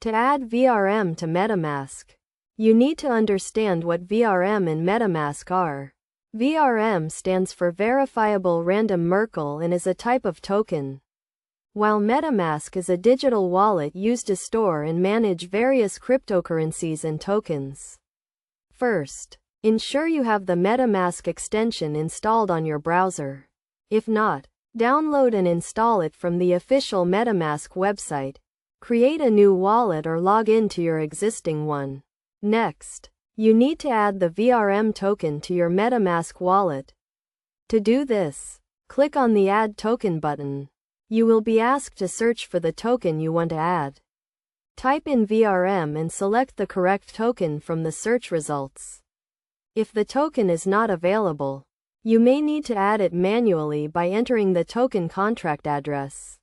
To add VRM to Metamask, you need to understand what VRM and Metamask are. VRM stands for Verifiable Random Merkle and is a type of token, while Metamask is a digital wallet used to store and manage various cryptocurrencies and tokens. First, ensure you have the Metamask extension installed on your browser. If not, download and install it from the official Metamask website. Create a new wallet or log in to your existing one. Next, you need to add the VRM token to your Metamask wallet. To do this, click on the Add Token button. You will be asked to search for the token you want to add. Type in VRM and select the correct token from the search results. If the token is not available, you may need to add it manually by entering the token contract address.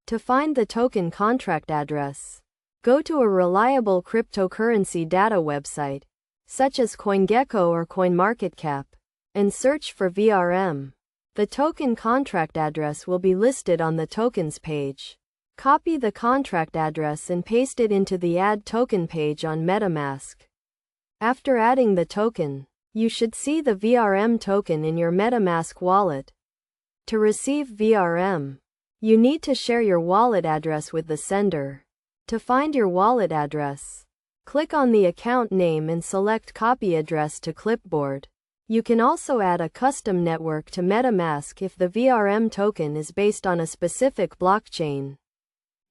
To find the token contract address, go to a reliable cryptocurrency data website, such as CoinGecko or CoinMarketCap, and search for VRM. The token contract address will be listed on the tokens page. Copy the contract address and paste it into the Add Token page on Metamask. After adding the token, you should see the VRM token in your Metamask wallet. To receive VRM, you need to share your wallet address with the sender. To find your wallet address, click on the account name and select Copy Address to Clipboard. You can also add a custom network to Metamask if the VRM token is based on a specific blockchain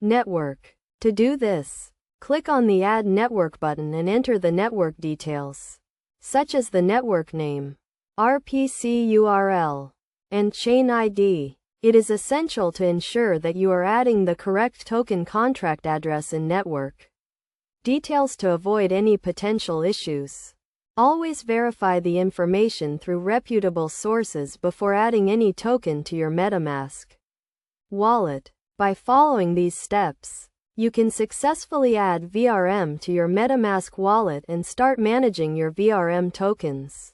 network. To do this, click on the Add Network button and enter the network details, such as the network name, RPC URL, and chain ID. It is essential to ensure that you are adding the correct token contract address and network details to avoid any potential issues. Always verify the information through reputable sources before adding any token to your Metamask wallet. By following these steps, you can successfully add VRM to your Metamask wallet and start managing your VRM tokens.